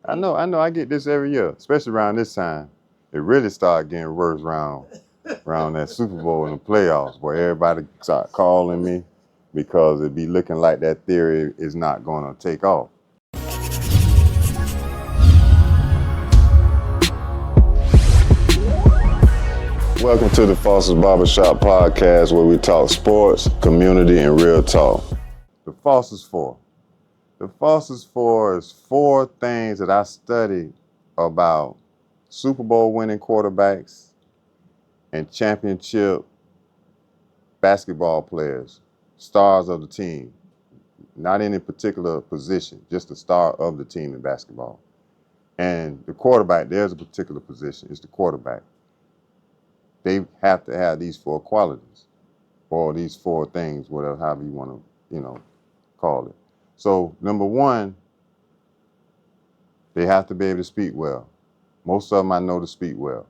I get this every year, especially around this time. It really started getting worse around that Super Bowl and the playoffs, where everybody start calling me because it be looking like that theory is not going to take off. Welcome to the Foster's Barbershop podcast, where we talk sports, community, and real talk. The Foster's Four. The Foster's Four is four things that I studied about Super Bowl winning quarterbacks and championship basketball players, stars of the team. Not any particular position, just the star of the team in basketball. And the quarterback, there's a particular position, it's the quarterback. They have to have these four qualities, or these four things, whatever, however you want to, call it. So number one, they have to be able to speak well. Most of them I know to speak well.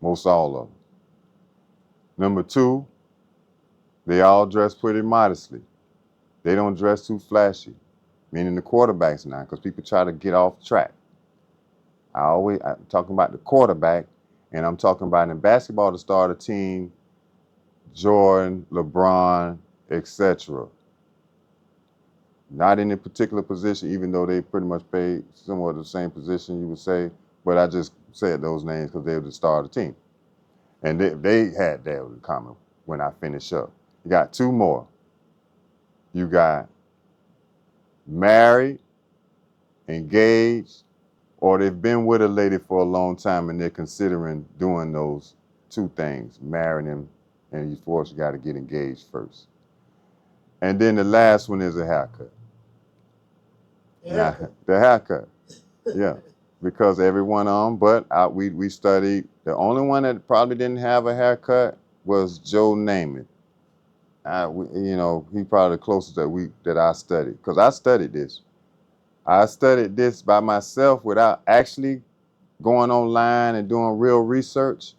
Most all of them. Number two, they all dress pretty modestly. They don't dress too flashy, meaning the quarterbacks now, because people try to get off track. I'm talking about the quarterback, and I'm talking about in basketball to start a team, Jordan, LeBron, etc. Not in a particular position, even though they pretty much played somewhat the same position, you would say, but I just said those names because they were the star of the team. And they had that in common when I finish up. You got two more. You got married, engaged, or they've been with a lady for a long time and they're considering doing those two things, marrying him, and of course you got to get engaged first. And then the last one is a haircut. Now, the haircut, yeah, because every one of them, but we studied, the only one that probably didn't have a haircut was Joe Namath. He probably the closest that I studied, because I studied this. I studied this by myself without actually going online and doing real research.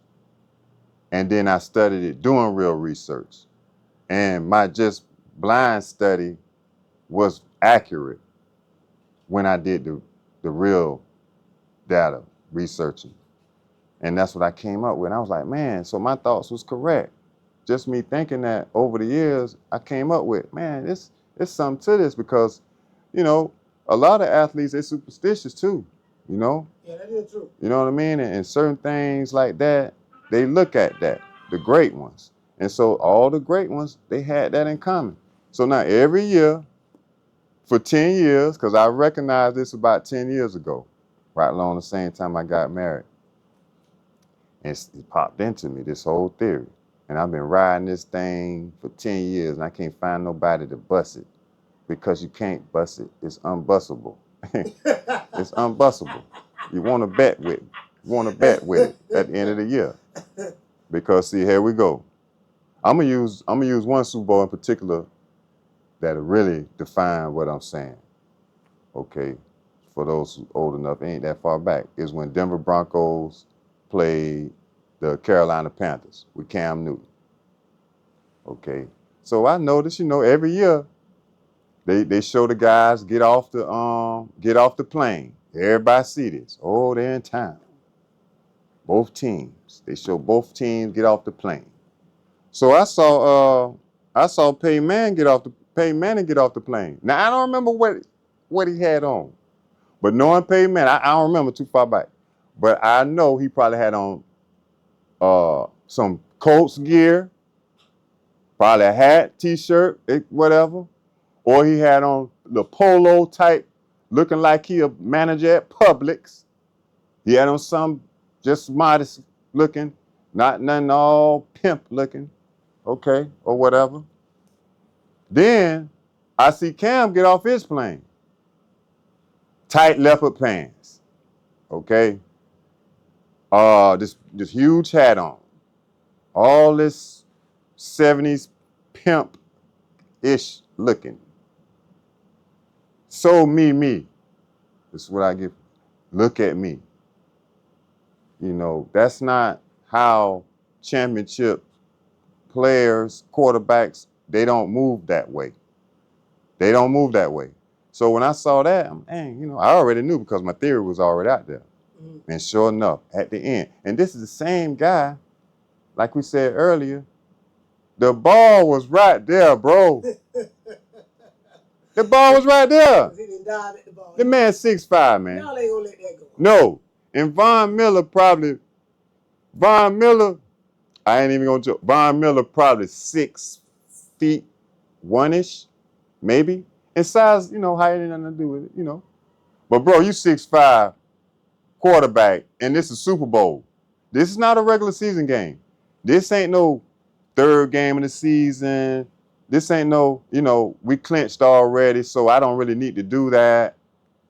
And then I studied it doing real research. And my just blind study was accurate when I did the real data researching. And that's what I came up with. And I was like, man, so my thoughts was correct. Just me thinking that over the years, I came up with, man, it's something to this, because, a lot of athletes, they're superstitious too, Yeah, that is true. You know what I mean? And certain things like that, they look at that, the great ones. And so all the great ones, they had that in common. So now every year, for 10 years, because I recognized this about 10 years ago, right along the same time I got married. And it popped into me, this whole theory. And I've been riding this thing for 10 years, and I can't find nobody to bust it, because you can't bust it. It's unbustable. It's unbustable. You want to bet with it. You want to bet with it at the end of the year. Because see, here we go. I'm gonna use one Super Bowl in particular that'll really define what I'm saying. Okay, for those who old enough, ain't that far back, is when Denver Broncos played the Carolina Panthers with Cam Newton. Okay, so I noticed, every year they show the guys get off the plane. Everybody see this. Oh, they're in town. Both teams. They show both teams get off the plane. So I saw Peyton Manning get off the plane. Now I don't remember what he had on, but knowing Peyton Manning, I don't remember too far back. But I know he probably had on some Colts gear, probably a hat, t-shirt, whatever, or he had on the polo type, looking like he a manager at Publix. He had on some just modest looking, not nothing all pimp looking, okay, or whatever. Then I see Cam get off his plane. Tight leopard pants, okay? This huge hat on. All this 70s pimp-ish looking. So me. This is what I get. Look at me. That's not how championship players, quarterbacks, they don't move that way. They don't move that way. So when I saw that, I already knew because my theory was already out there. And sure enough, at the end, and this is the same guy, like we said earlier, the ball was right there, bro. The ball was right there. He didn't dive at the ball. The man's 6'5", man. Y'all ain't gonna let that go. No. And Von Miller, I ain't even gonna joke. Von Miller probably 6 feet 1-ish, maybe. And size, height ain't nothing to do with it, But bro, you 6'5", quarterback, and this is Super Bowl. This is not a regular season game. This ain't no third game of the season. This ain't no, we clinched already, so I don't really need to do that.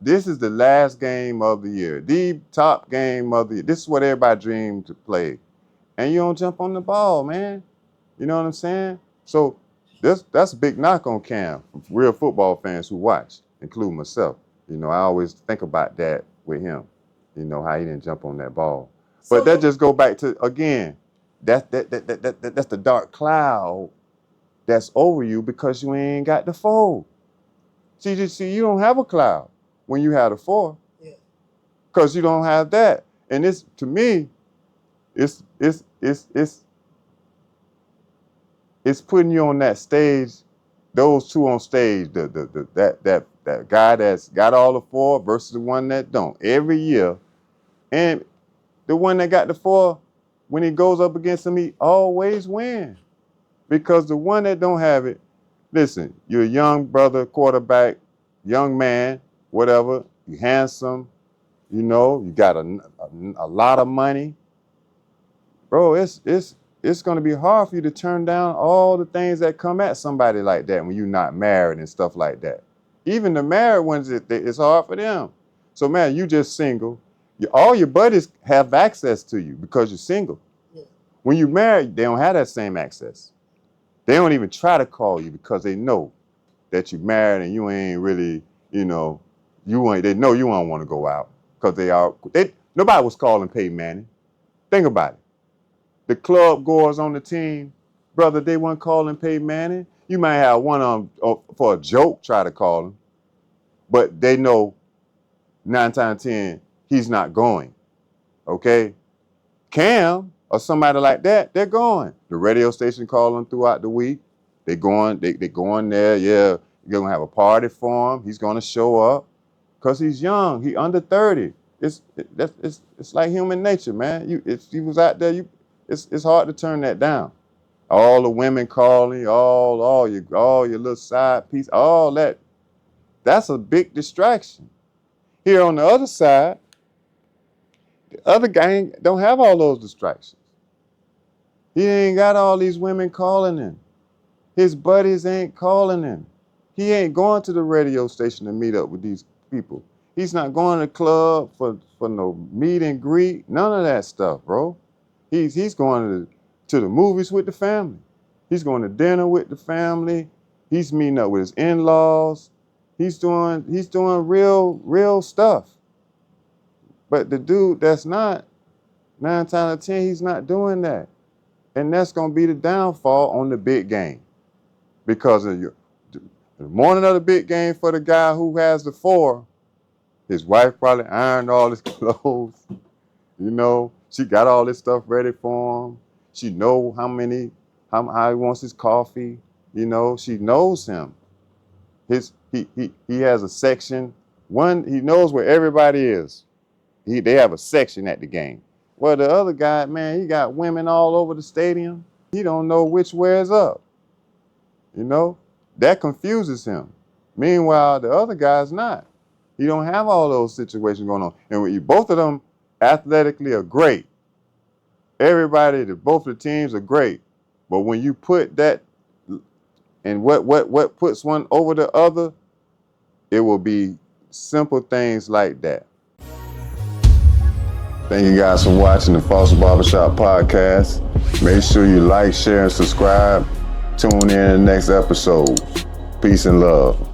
This is the last game of the year, the top game of the year. This is what everybody dreamed to play. And you don't jump on the ball, man. You know what I'm saying? So that's a big knock on Cam, real football fans who watch, including myself. I always think about that with him. How he didn't jump on that ball. But that just go back to, again, that's the dark cloud that's over you because you ain't got the 4. See, you don't have a cloud when you have the 4. Yeah. Because you don't have that. And this, to me, it's putting you on that stage, those two on stage, that guy that's got all the 4 versus the one that don't. Every year. And the one that got the 4, when he goes up against him, he always wins. Because the one that don't have it, listen, you're a young brother, quarterback, young man, whatever, you handsome, you got a lot of money. Bro, it's going to be hard for you to turn down all the things that come at somebody like that when you're not married and stuff like that. Even the married ones, it's hard for them. So, man, you just single. All your buddies have access to you because you're single. Yeah. When you're married, they don't have that same access. They don't even try to call you because they know that you're married and you ain't really, they know you don't want to go out because nobody was calling Peyton Manning. Think about it. The club goers on the team, brother, they weren't calling Peyton Manning. You might have one for a joke try to call him, but they know 9 times 10 he's not going. Okay? Cam or somebody like that, they're going. The radio station call him throughout the week. They going there. Yeah, you're gonna have a party for him. He's gonna show up because he's young. He under 30. It's like human nature, man. If he was out there, it's hard to turn that down. All the women calling, all your little side piece, all that. That's a big distraction. Here on the other side, the other guy don't have all those distractions. He ain't got all these women calling him. His buddies ain't calling him. He ain't going to the radio station to meet up with these people. He's not going to the club for no meet and greet. None of that stuff, bro. He's going to the movies with the family. He's going to dinner with the family. He's meeting up with his in-laws. He's doing real stuff. But the dude that's not, 9 times out of 10, he's not doing that. And that's going to be the downfall on the big game. Because of the morning of the big game for the guy who has the 4, his wife probably ironed all his clothes. She got all this stuff ready for him. She know how he wants his coffee. She knows him. He has a section. He knows where everybody is. They have a section at the game. Well, the other guy, man, he got women all over the stadium. He don't know which way is up. That confuses him. Meanwhile, the other guy's not. He don't have all those situations going on. And both of them athletically are great. Both of the teams are great. But when you put that, and what puts one over the other, it will be simple things like that. Thank you guys for watching the Foster Barbershop podcast. Make sure you like, share, and subscribe. Tune in to the next episode. Peace and love.